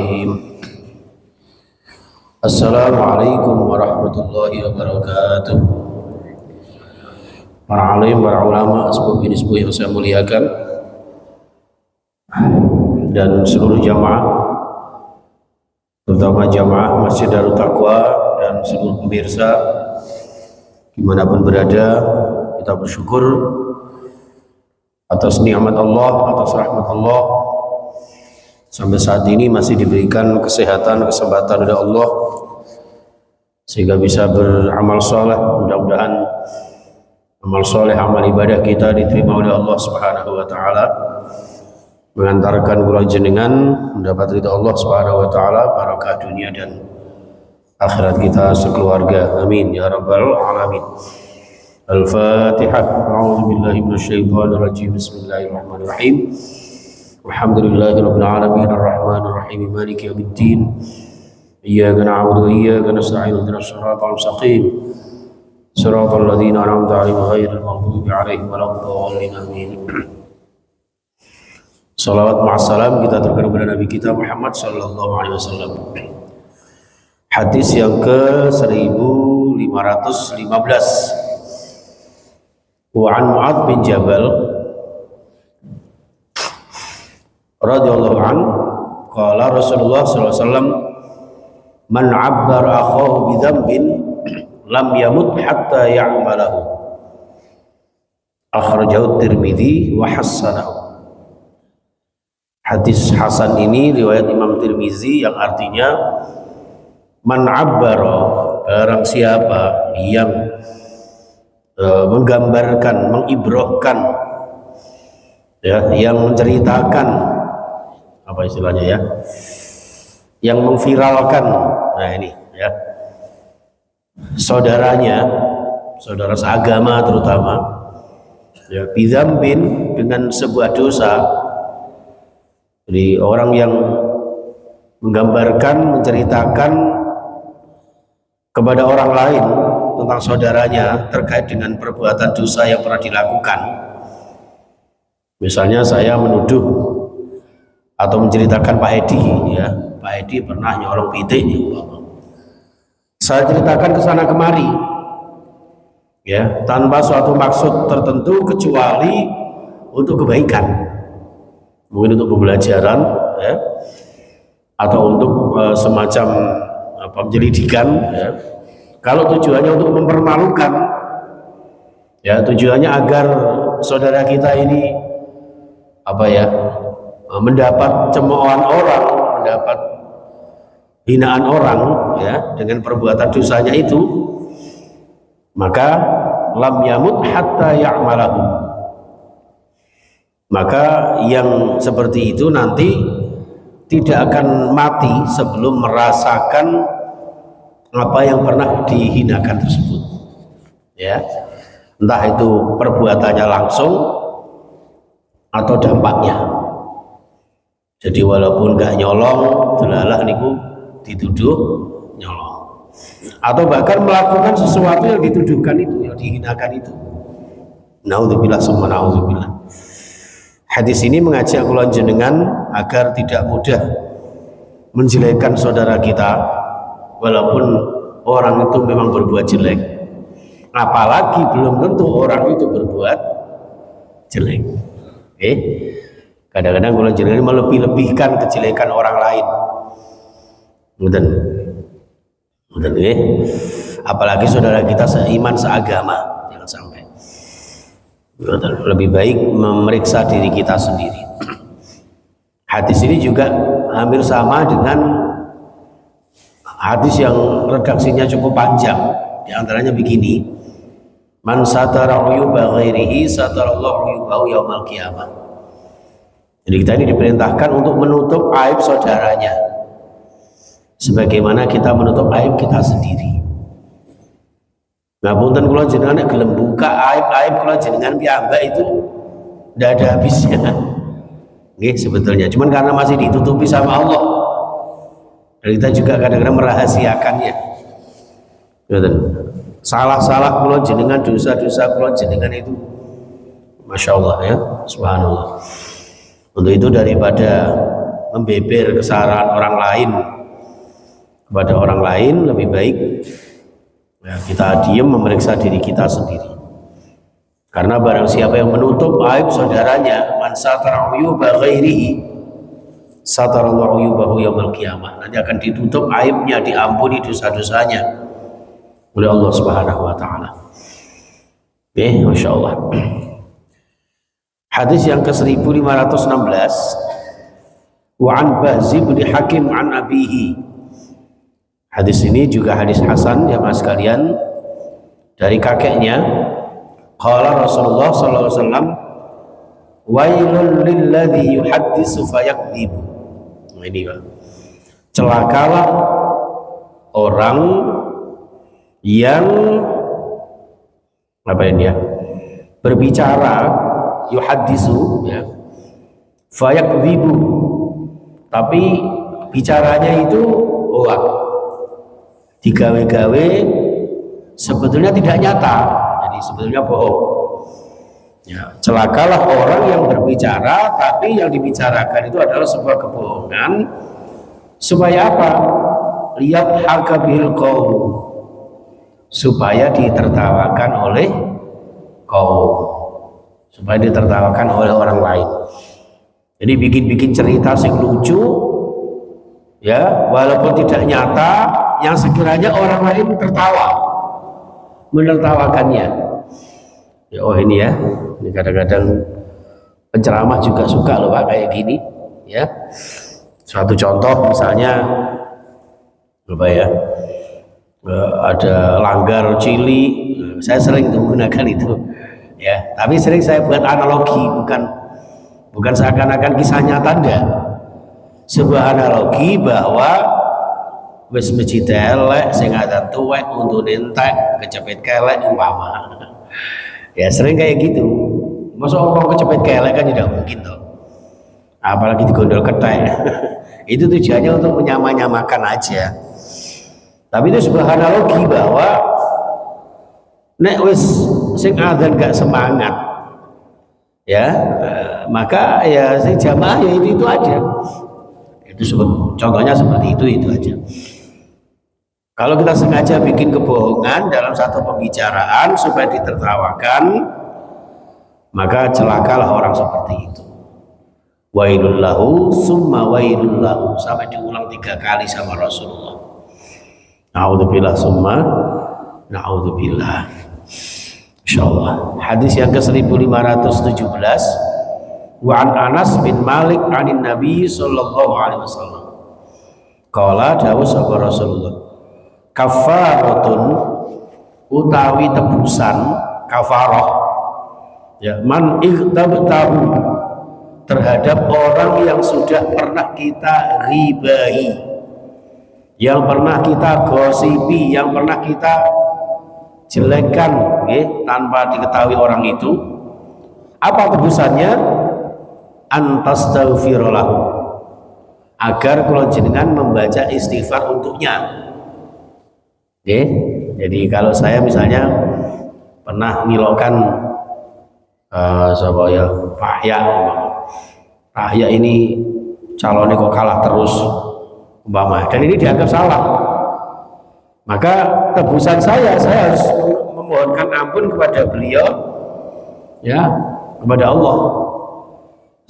Bismillahirrahmanirrahim. Assalamualaikum warahmatullahi wabarakatuh. Para alim, para ulama, sepuh yang saya muliakan, dan seluruh jamaah, terutama jamaah Masjid Darut Taqwa dan seluruh pemirsa dimanapun berada, kita bersyukur atas nikmat Allah, atas rahmat Allah. Sampai saat ini masih diberikan kesehatan, kesempatan oleh Allah sehingga bisa beramal soleh. Mudah-mudahan amal soleh, amal ibadah kita diterima oleh Allah Subhanahu wa Ta'ala, mengantarkan kula jenengan mendapat ridha Allah Subhanahu wa Ta'ala, barakah dunia dan akhirat kita sekeluarga. Amin ya rabbal alamin. Al-Fatihah. A'udzu billahi minasyaitonir rajim. Bismillahirrahmanirrahim. Alhamdulillahirabbil alamin arrahmanir rahim maliki yaumiddin. Iyyaka na'budu wa iyyaka nasta'in ihdinas siratal mustaqim. Siratal ladzina an'amta 'alaihim ghairil maghdubi 'alaihim waladdallin. Amin. Salawat ma'assalam kita terkenal kepada Nabi kita Muhammad sallallahu alaihi wasallam. Hadis yang ke 1515. Wa an Mu'adz bin Jabal radhiyallahu an qala Rasulullah sallallahu alaihi wasallam, man 'abbara akhahu bi dzambin lam yamut hatta ya'malahu. Akhrajahu Tirmidzi wa hassanahu. Hadis hasan ini riwayat Imam Tirmidzi yang artinya man 'abbara, barang siapa yang menggambarkan, mengibrohkan, ya, yang menceritakan, apa istilahnya ya, yang memviralkan, nah ini ya, saudaranya, saudara seagama terutama, ya, bidzambin, dengan sebuah dosa. Jadi orang yang menggambarkan, menceritakan kepada orang lain tentang saudaranya terkait dengan perbuatan dosa yang pernah dilakukan. Misalnya saya menuduh atau menceritakan Pak Edi, ya, Pak Edi pernah nyolong pitik, saya ceritakan ke sana kemari, ya, tanpa suatu maksud tertentu kecuali untuk kebaikan, mungkin untuk pembelajaran, ya, atau untuk semacam penyelidikan, ya. Kalau tujuannya untuk mempermalukan, ya, tujuannya agar saudara kita ini mendapat cemoohan orang, mendapat hinaan orang, ya, dengan perbuatan dosanya itu, maka lam yamut hatta ya'malahu. Maka yang seperti itu nanti tidak akan mati sebelum merasakan apa yang pernah dihinakan tersebut, ya, entah itu perbuatannya langsung atau dampaknya. Jadi walaupun nggak nyolong, delalah niku dituduh nyolong, atau bahkan melakukan sesuatu yang dituduhkan itu, yang dihinakan itu. Naudzubillah summa naudzubillah. Hadis ini mengajak kula jenengan agar tidak mudah menjelekkan saudara kita, walaupun orang itu memang berbuat jelek, apalagi belum tentu orang itu berbuat jelek. Kadang-kadang kalau jenengan melebih-lebihkan kejelekan orang lain, mudah, apalagi saudara kita seiman, seagama, jangan sampai. Lebih baik memeriksa diri kita sendiri. Hadis ini juga hampir sama dengan hadis yang redaksinya cukup panjang. Di antaranya begini: man satara uyuba ghairihi satarallahu uyubahu yaumal qiyamah. Jadi kita ini diperintahkan untuk menutup aib saudaranya sebagaimana kita menutup aib kita sendiri. Nah, punten kula jenengan nek gelem buka aib-aib kula jenengan piyambak itu ndak ada habisnya. Nggih, sebetulnya cuman karena masih ditutupi sama Allah. Dan kita juga kadang-kadang merahasiakannya. Salah-salah kula jenengan, dosa-dosa kula jenengan itu, masya Allah, ya, subhanallah. Untuk itu daripada membeber kesalahan orang lain kepada orang lain, lebih baik ya, kita diam memeriksa diri kita sendiri. Karena barang siapa yang menutup aib saudaranya, man satara uyuba ghairihi satarallahu uyubahu yaumil qiyamah, nanti akan ditutup aibnya, diampuni dosa-dosanya oleh Allah Subhanahu wa taala. Oke, masyaallah. Hadis yang ke-1516, wa an Bahz bin Hakim an abihi. Hadis ini juga hadis hasan ya mas sekalian, dari kakeknya. Qala Rasulullah sallallahu alaihi wasallam, wailul lilladzi yuhaddisu fayakdzibu. Ini Pak. Celakalah orang yang apa ini ya? Berbicara, yuhaddisu ya. Fayakdzibu. Tapi bicaranya itu hoak. Digawe-gawe sebetulnya tidak nyata, jadi sebetulnya bohong ya. Celakalah orang yang berbicara tapi yang dibicarakan itu adalah sebuah kebohongan, supaya apa? Lihat hakabil qaum, supaya ditertawakan oleh kaum, supaya ditertawakan oleh orang lain. Jadi bikin-bikin cerita sing lucu ya, walaupun tidak nyata, yang sekiranya orang lain tertawa, menertawakannya ya. Oh ini ya, ini kadang-kadang penceramah juga suka loh Pak kayak gini ya. Suatu contoh misalnya apa ya, ada langgar cili, saya sering menggunakan itu ya, tapi sering saya buat analogi, bukan seakan-akan kisah nyata, enggak, sebuah analogi bahwa wis masjid elek sing ada tuwek untuk entek kecepet kelek umpama ya, sering kayak gitu. Masa orang kecepet kelek kan tidak mungkin toh, apalagi digondol ketek. Itu tujuannya untuk menyamakan aja, tapi itu sebuah analogi bahwa nek wis sing adzan gak semangat ya, maka ya sing jamaah ya itu aja. Itu contohnya seperti itu aja. Kalau kita sengaja bikin kebohongan dalam satu pembicaraan supaya ditertawakan, maka celakalah orang seperti itu. Wailul lahu summa wailul lahu, sampai diulang 3 kali sama Rasulullah. Na'udzubillah summa na'udzubillah. Insyaallah. Hadis yang ke-1517, wa an Anas bin Malik anin Nabi sallallahu alaihi wasallam. Qala dawuh sapa Rasulullah, kafaratun utawi tebusan, kafarah ya, man ightabtahu, terhadap orang yang sudah pernah kita ghibahi, yang pernah kita gosipi, yang pernah kita jelekkan tanpa diketahui orang itu. Apa tebusannya? Antastaghfirulahu, agar kula jenengan membaca istighfar untuknya. Jadi kalau saya misalnya pernah ngilokan siapa ya, Pak Ya ini calonnya kok kalah terus umpama, dan ini dianggap salah, maka tebusan saya harus memohonkan ampun kepada beliau ya, kepada Allah.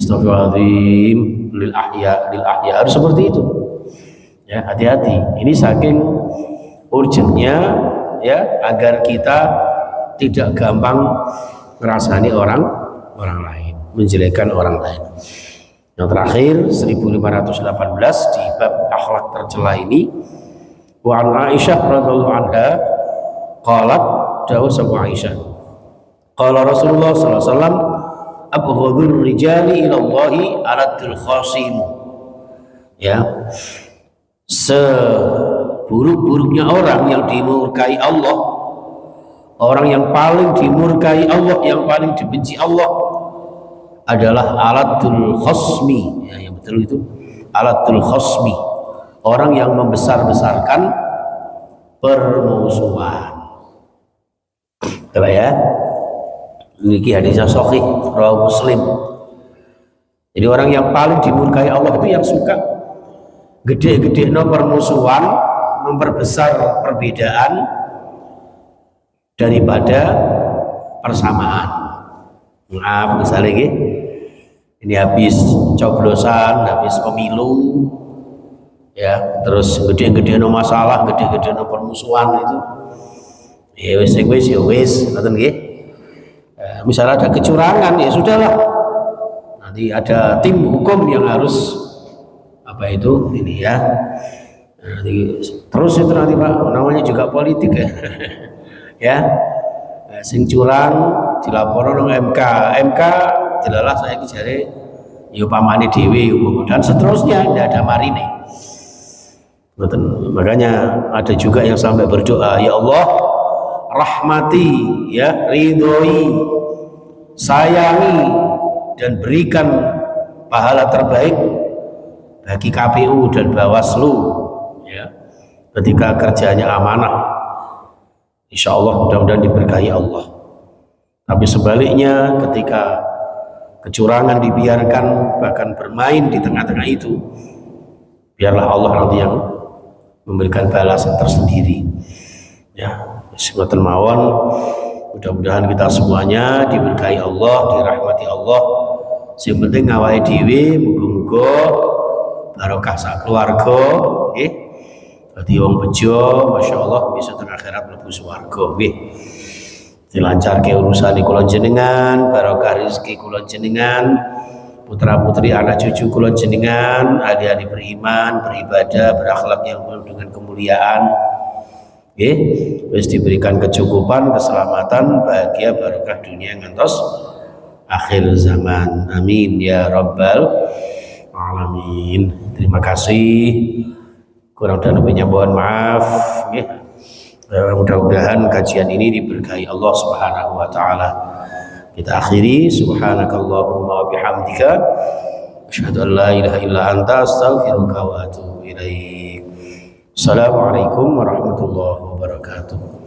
Astagfirullahaladzim lil ahya harus seperti itu ya. Hati-hati, ini saking urgentnya ya, agar kita tidak gampang ngerasani orang lain, menjelekkan orang lain. Yang terakhir 1518 di bab akhlak tercela ini, wa an Aisyah radhiyallahu anha qalat, dawuh sahabat Aisyah, qala Rasulullah sallallahu alaihi wasallam, abghadul rijali ila Allahi aladul khasim ya, seburuk-buruknya orang yang dimurkai Allah, orang yang paling dimurkai Allah, yang paling dibenci Allah adalah aladul khasmi ya, yang betul itu aladul khasmi, orang yang membesar-besarkan permusuhan. Coba ya, ini hadisnya sahih, rawi Muslim. Jadi orang yang paling dimurkai Allah itu yang suka gede-gede no permusuhan, memperbesar perbedaan daripada persamaan. Maaf misalnya ini habis coblosan, habis pemilu, ya terus gede-gede no masalah, gede-gede no permusuhan itu, ya wes, nonton misalnya ada kecurangan ya sudahlah, nanti ada tim hukum yang harus apa itu ini ya, nanti terus itu nanti Pak namanya juga politik ya, ya sing curang dilaporkan ke MK dilalah saya kejari yo pamane dhewe dan seterusnya tidak ada marine. Makanya ada juga yang sampai berdoa, ya Allah rahmati, ya ridhoi, sayangi dan berikan pahala terbaik bagi KPU dan Bawaslu, ya ketika kerjanya amanah. Insya Allah mudah-mudahan diberkahi Allah. Tapi sebaliknya ketika kecurangan dibiarkan bahkan bermain di tengah-tengah itu, biarlah Allah nanti yang memberikan balasan tersendiri. Ya, ngoten mawon. Mudah-mudahan kita semuanya diberkahi Allah, dirahmati Allah. Yang penting ngawai dhewe muga-muga barokah sak keluarga, nggih. Dadi wong bejo, masyaallah bisa teng akhirat mlebu swarga nggih. Dilancarke urusan kula jenengan, barokah rezeki kula jenengan, putra-putri anak cucu kula jenengan, ahli-ahli beriman, beribadah, berakhlak yang penuh dengan kemuliaan. Nggih, wis diberikan kecukupan, keselamatan, bahagia, barokah dunia ngantos akhir zaman. Amin ya rabbal alamin. Terima kasih. Kurang dan lebihnya mohon maaf. Mudah-mudahan kajian ini diberkahi Allah Subhanahu wa taala. Kita akhiri, subhanakallahumma wa bihamdika asyhadu an la ilaha illa anta astaghfiruka wa atubu ilaik. Assalamualaikum warahmatullahi wabarakatuh.